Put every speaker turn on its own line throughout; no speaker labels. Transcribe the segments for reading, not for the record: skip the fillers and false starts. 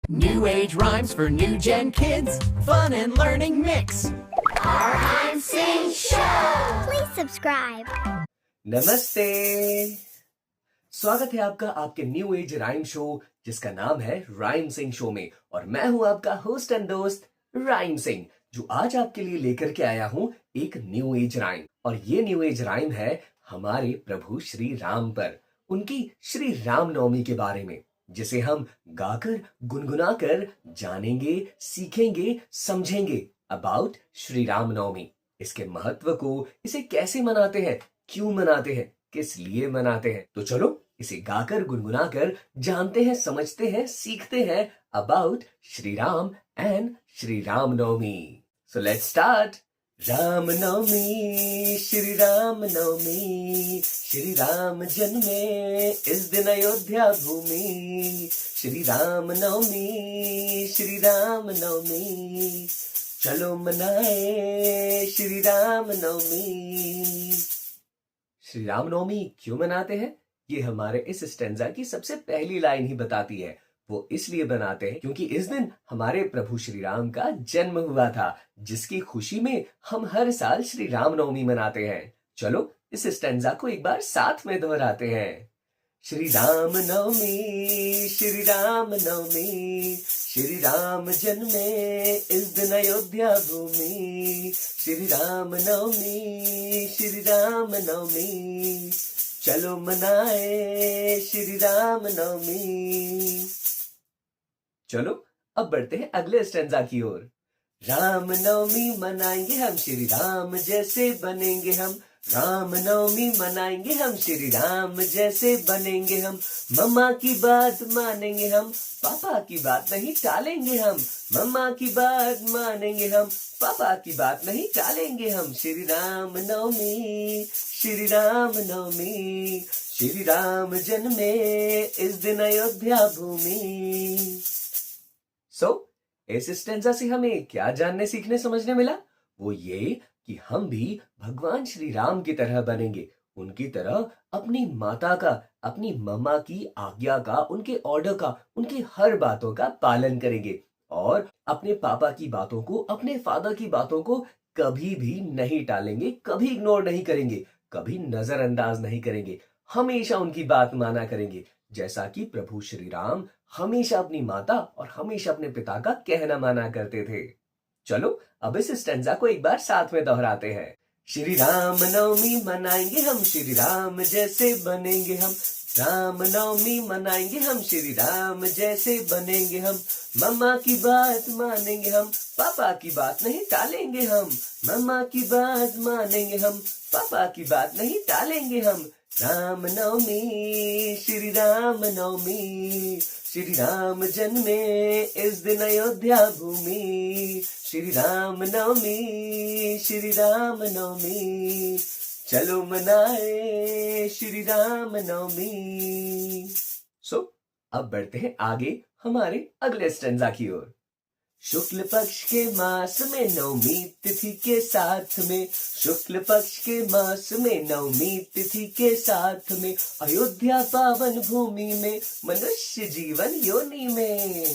New age rhymes for new gen kids, fun and learning mix.
Our Rhyme Sing Show! Please subscribe.
नमस्ते। स्वागत है आपका आपके new age rhyme show जिसका नाम है राइम सिंह शो में। और मैं हूं आपका होस्ट एंड दोस्त राइम सिंह, जो आज आपके लिए लेकर के आया हूं एक न्यू एज राइम। और ये न्यू एज राइम है हमारे प्रभु श्री राम पर, उनकी श्री राम नवमी के बारे में, जिसे हम गाकर गुनगुनाकर जानेंगे, सीखेंगे, समझेंगे अबाउट श्री राम नवमी, इसके महत्व को, इसे कैसे मनाते हैं, क्यों मनाते हैं, किस लिए मनाते हैं। तो चलो इसे गाकर गुनगुनाकर जानते हैं, समझते हैं, सीखते हैं about Shri Ram and Shri Ram Navami. So let's start. Ram Navami, Shri Ram Navami, Shri Ram जन्मे इस दिन अयोध्या भूमि। श्री राम नवमी, श्री राम नवमी, चलो मनाए श्री राम नवमी। श्री राम नवमी क्यों मनाते हैं, ये हमारे इस स्टैंजा की सबसे पहली लाइन ही बताती है। वो इसलिए बनाते हैं क्योंकि इस दिन हमारे प्रभु श्री राम का जन्म हुआ था, जिसकी खुशी में हम हर साल श्री राम नवमी मनाते हैं। चलो इस स्टैंजा को एक बार साथ में दोहराते हैं। श्री राम नवमी, श्री राम नवमी, श्री राम जन्मे इस दिन अयोध्या भूमि। श्री राम नवमी, श्री राम नवमी, चलो मनाए श्री राम नवमी। चलो अब बढ़ते हैं अगले स्टैंजा की ओर। राम नवमी मनाएंगे हम, श्री राम जैसे बनेंगे हम। राम नवमी मनाएंगे हम, श्री राम जैसे बनेंगे हम। मम्मा की बात मानेंगे हम, पापा की बात नहीं टालेंगे हम। मम्मा की बात मानेंगे हम, पापा की बात नहीं टालेंगे हम। श्री राम नवमी, श्री राम नवमी, श्री राम जन्मे इस दिन अयोध्या भूमि। इस स्टैंजा से हमें क्या जानने, सीखने, समझने मिला? वो ये कि हम भी भगवान श्री राम की तरह बनेंगे, उनकी तरह अपनी माता का, अपनी मम्मा की आज्ञा का, उनके ऑर्डर का, उनकी हर बातों का पालन करेंगे और अपने पापा की बातों को, अपने फादर की बातों को कभी भी नहीं टालेंगे, कभी इग्नोर नहीं करेंगे, कभी नजरअंदाज नहीं करेंगे, हमेशा उनकी बात माना करेंगे, जैसा कि प्रभु श्री राम हमेशा अपनी माता और हमेशा अपने पिता का कहना माना करते थे। चलो अब इस स्टैंजा को एक बार साथ में दोहराते हैं। श्री राम नवमी मनाएंगे हम, श्री राम जैसे बनेंगे हम। राम नवमी मनाएंगे हम, श्री राम जैसे बनेंगे हम। मम्मा की बात मानेंगे हम, पापा की बात नहीं टालेंगे हम। मम्मा की बात मानेंगे हम, पापा की बात नहीं टालेंगे हम। राम नवमी, श्री राम नवमी, श्री राम जन्मे इस दिन अयोध्या भूमि। श्री राम नवमी, श्री राम नवमी, चलो मनाए श्री राम नवमी। अब बढ़ते हैं आगे हमारे अगले स्टैंजा की ओर। शुक्ल पक्ष के मास में नवमी तिथि के साथ में, शुक्ल पक्ष के मास में नवमी तिथि के साथ में, अयोध्या पावन भूमि में, मनुष्य जीवन योनि में।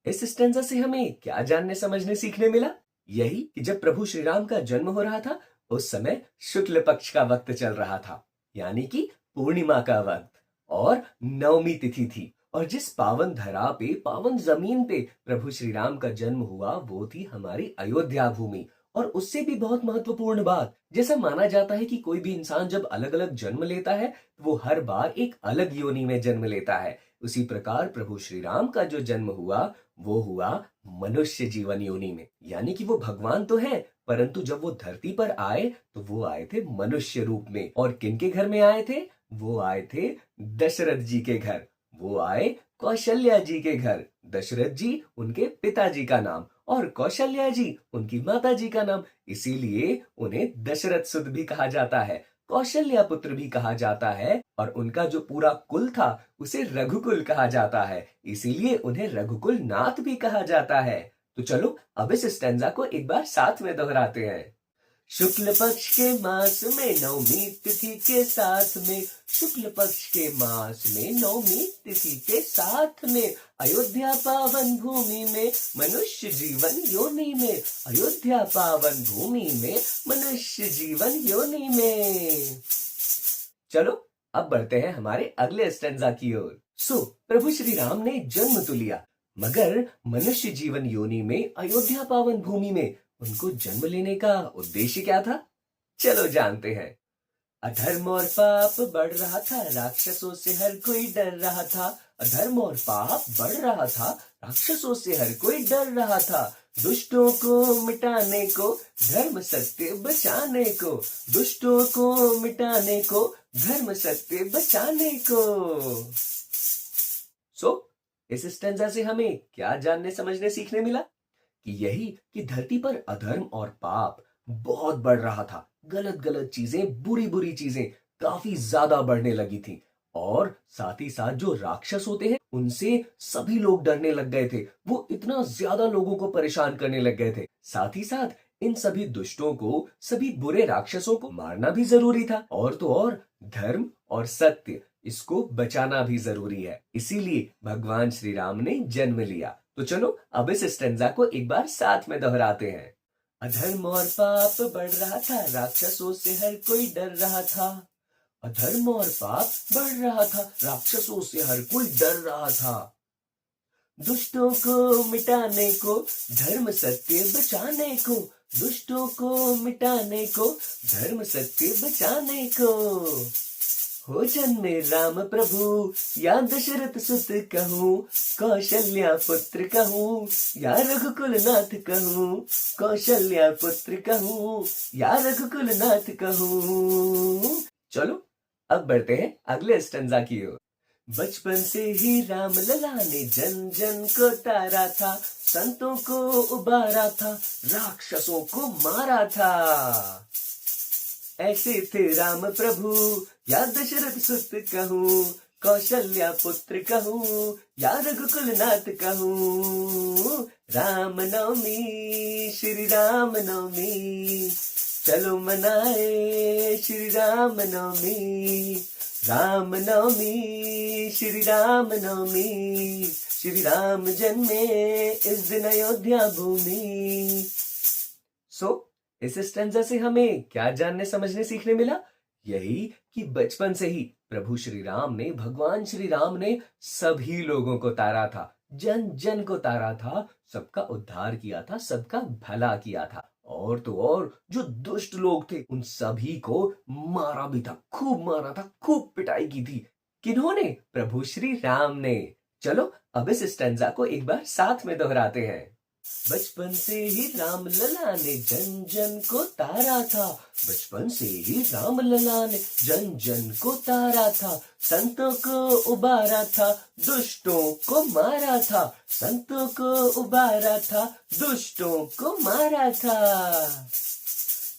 इस स्टैंजा से हमें क्या जानने, समझने, सीखने मिला? यही कि जब प्रभु श्री राम का जन्म हो रहा था, उस समय शुक्ल पक्ष का वक्त चल रहा था, यानी कि पूर्णिमा का वक्त, और नवमी तिथि थी। और जिस पावन धरा पे, पावन जमीन पे प्रभु श्री राम का जन्म हुआ, वो थी हमारी अयोध्या भूमि। और उससे भी बहुत महत्वपूर्ण बात, जैसा माना जाता है कि कोई भी इंसान जब अलग अलग जन्म लेता है, वो हर बार एक अलग योनि में जन्म लेता है। उसी प्रकार प्रभु श्री राम का जो जन्म हुआ, वो हुआ मनुष्य जीवन योनि में, यानी कि वो भगवान तो है, परंतु जब वो धरती पर आए तो वो आए थे मनुष्य रूप में। और किनके घर में आए थे? वो आए थे दशरथ जी के घर, वो आए कौशल्या जी के घर। दशरथ जी उनके पिताजी का नाम और कौशल्या जी उनकी माता जी का नाम, इसीलिए उन्हें दशरथ सुत भी कहा जाता है, कौशल्या पुत्र भी कहा जाता है। और उनका जो पूरा कुल था उसे रघुकुल कहा जाता है, इसीलिए उन्हें रघुकुल नाथ भी कहा जाता है। तो चलो अब इस स्टैंजा को एक बार साथ में दोहराते हैं। शुक्ल पक्ष के मास में नवमी तिथि के साथ में, शुक्ल पक्ष के मास में नवमी तिथि के साथ में, अयोध्या पावन भूमि में मनुष्य जीवन योनि में, अयोध्या पावन भूमि में मनुष्य जीवन योनि में। चलो अब बढ़ते हैं हमारे अगले स्टैंजा की ओर। प्रभु श्री राम ने जन्म तो लिया, मगर मनुष्य जीवन योनि में अयोध्या पावन भूमि में उनको जन्म लेने का उद्देश्य क्या था? चलो जानते हैं। अधर्म और पाप बढ़ रहा था, राक्षसों से हर कोई डर रहा था। अधर्म और पाप बढ़ रहा था, राक्षसों से हर कोई डर रहा था। दुष्टों को मिटाने को, धर्म सत्य बचाने को, दुष्टों को मिटाने को, धर्म सत्य बचाने को। इस स्टैंजा से हमें क्या जानने समझने सीखने मिला? कि यही कि धरती पर अधर्म और पाप बहुत बढ़ रहा था। गलत गलत चीजें, बुरी बुरी चीजें काफी ज्यादा बढ़ने लगी थी, और साथ ही साथ जो राक्षस होते हैं उनसे सभी लोग डरने लग गए थे। वो इतना ज्यादा लोगों को परेशान करने लग गए थे। साथ ही साथ इन सभी दुष्टों को, सभी बुरे राक्षसों को मारना भी जरूरी था, और तो और धर्म और सत्य इसको बचाना भी जरूरी है। इसीलिए भगवान श्री राम ने जन्म लिया। तो चलो अब इस स्टैंजा को एक बार साथ में दोहराते हैं। अधर्म और पाप बढ़ रहा था, राक्षसों से हर कोई डर रहा था। अधर्म और पाप बढ़ रहा था, राक्षसों से हर कोई डर रहा था। दुष्टों को मिटाने को, धर्म सत्य बचाने को, दुष्टों को मिटाने को, धर्म सत्य बचाने को। हो जन्मे राम प्रभु, या दशरथ सुत कहूँ, कौशल्या पुत्र कहूँ, या रघुकुल नाथ कहूँ, कौशल्या पुत्र कहूँ, या रघुकुल नाथ कहूँ। चलो अब बढ़ते हैं अगले स्टैंजा की ओर। बचपन से ही राम लला ने जन जन को तारा था, संतों को उबारा था, राक्षसों को मारा था। ऐसे थे राम प्रभु, या दशरथ सुत कहूँ, कौशल्या पुत्र कहूँ, या रघुकुल नाथ कहूँ। राम नवमी, श्री राम नवमी, चलो मनाए श्री राम नवमी। राम नवमी, श्री राम नवमी, श्री राम जन्मे इस दिन अयोध्या भूमि। इस स्टैंजा से हमें क्या जानने समझने सीखने मिला? यही कि बचपन से ही प्रभु श्री राम ने, भगवान श्री राम ने सभी लोगों को तारा था, जन जन को तारा था, सबका उद्धार किया था, सबका भला किया था, और तो और जो दुष्ट लोग थे उन सभी को मारा भी था, खूब मारा था, खूब पिटाई की थी। किन्होंने? प्रभु श्री राम ने। चलो अब इस स्टैंजा को एक बार साथ में दोहराते हैं। बचपन से ही राम लला ने जन जन को तारा था, बचपन से ही राम लला ने जन जन को तारा था। संतों को उबारा था, दुष्टों को मारा था, संतों को उबारा था, दुष्टों को मारा था।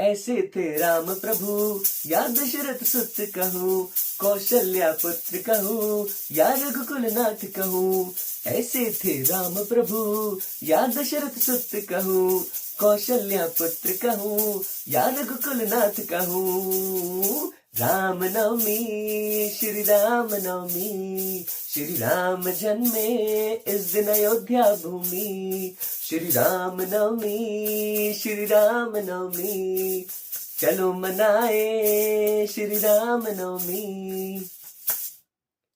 ऐसे थे राम प्रभु, या दशरथ सुत कहूँ, कौशल्या पुत्र कहूँ, या रघुकुल नाथ कहूँ। ऐसे थे राम प्रभु, या दशरथ सुत कहूँ, कौशल्या पुत्र कहूँ, या रघुकुल नाथ कहूँ। राम नवमी, श्री राम नवमी, श्री राम जन्मे इस दिन अयोध्या भूमि। श्री राम नवमी, श्री राम नवमी, चलो मनाए श्री राम नवमी।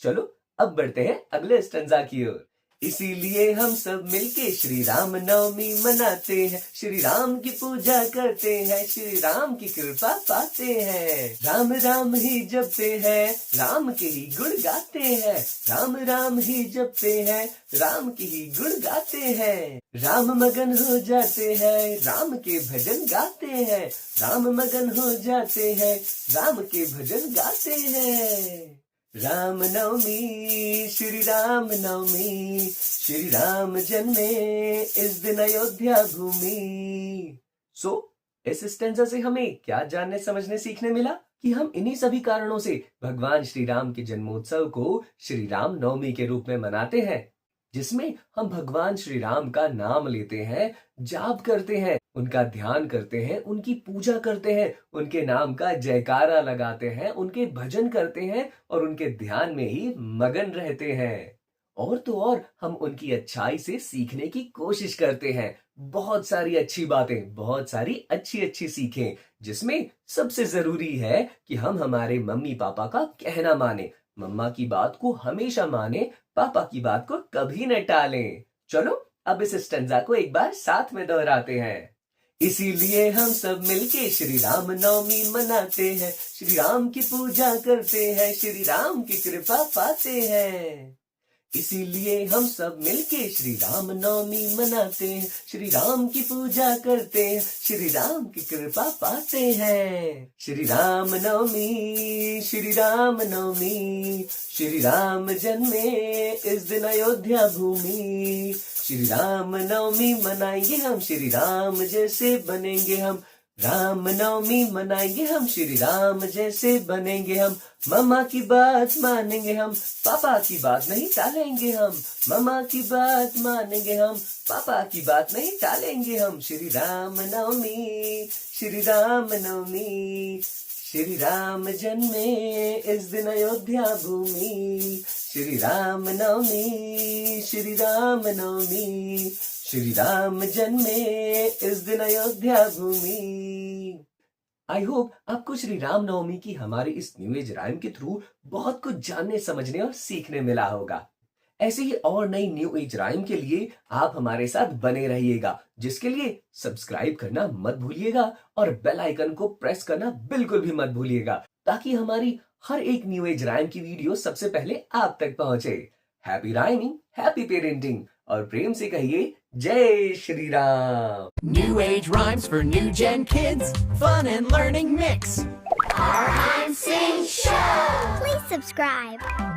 चलो अब बढ़ते हैं अगले स्टैंजा की ओर। इसीलिए हम सब मिलके श्री राम नवमी मनाते हैं, श्री राम की पूजा करते हैं, श्री राम की कृपा पाते हैं। राम राम ही जपते हैं, राम के ही गुण गाते हैं, राम राम ही जपते हैं, राम के ही गुण गाते हैं। राम मगन हो जाते हैं, राम के भजन गाते हैं, राम मगन हो जाते हैं, राम के भजन गाते हैं। राम नवमी, श्री राम नवमी, श्री राम जन्मे इस दिन अयोध्या भूमि। इस स्टैंजा से हमें क्या जानने समझने सीखने मिला? कि हम इन्हीं सभी कारणों से भगवान श्री राम के जन्मोत्सव को श्री राम नवमी के रूप में मनाते हैं, जिसमें हम भगवान श्री राम का नाम लेते हैं, जाप करते हैं, उनका ध्यान करते हैं, उनकी पूजा करते हैं, उनके नाम का जयकारा लगाते हैं, उनके भजन करते हैं और उनके ध्यान में ही मगन रहते हैं। और तो और हम उनकी अच्छाई से सीखने की कोशिश करते हैं। बहुत सारी अच्छी बातें, बहुत सारी अच्छी अच्छी सीखें, जिसमें सबसे जरूरी है कि हम हमारे मम्मी पापा का कहना माने। मम्मा की बात को हमेशा माने, पापा की बात को कभी न टालें। चलो अब इस स्टैंजा को एक बार साथ में दोहराते हैं। इसीलिए हम सब मिलके श्री राम नवमी मनाते हैं, श्री राम की पूजा करते हैं, श्री राम की कृपा पाते हैं। इसीलिए हम सब मिलके श्री राम नवमी मनाते हैं, श्री राम की पूजा करते हैं, श्री राम की कृपा पाते हैं। श्री राम नवमी, श्री राम नवमी, श्री राम जन्मे इस दिन अयोध्या भूमि। श्री राम नवमी मनाएंगे हम, श्री राम जैसे बनेंगे हम। राम नवमी मनाएंगे हम, श्री राम जैसे बनेंगे हम। मम्मा की बात मानेंगे हम, पापा की बात नहीं टालेंगे हम। मम्मा की बात मानेंगे हम, पापा की बात नहीं टालेंगे हम। श्री राम नवमी, श्री राम नवमी, श्री राम जन्मे इस दिन अयोध्या भूमि। श्री राम नवमी, श्री राम नवमी, श्री राम जन्मे इस दिन अयोध्या भूमि। आई होप आपको श्री राम नवमी की हमारी इस न्यू एज राइम के थ्रू बहुत कुछ जानने, समझने और सीखने मिला होगा। ऐसे ही और नई न्यू एज राइम के लिए आप हमारे साथ बने रहिएगा, जिसके लिए सब्सक्राइब करना मत भूलिएगा और बेल आइकन को प्रेस करना बिल्कुल भी मत भूलिएगा, ताकि हमारी हर एक न्यू एज राइम की वीडियो सबसे पहले आप तक पहुंचे। हैप्पी राइमिंग, हैप्पी पेरेंटिंग और प्रेम से कहिए जय Shri Ram.
New age rhymes for new gen kids. Fun and learning mix.
Rhyme Sing Show. Please subscribe.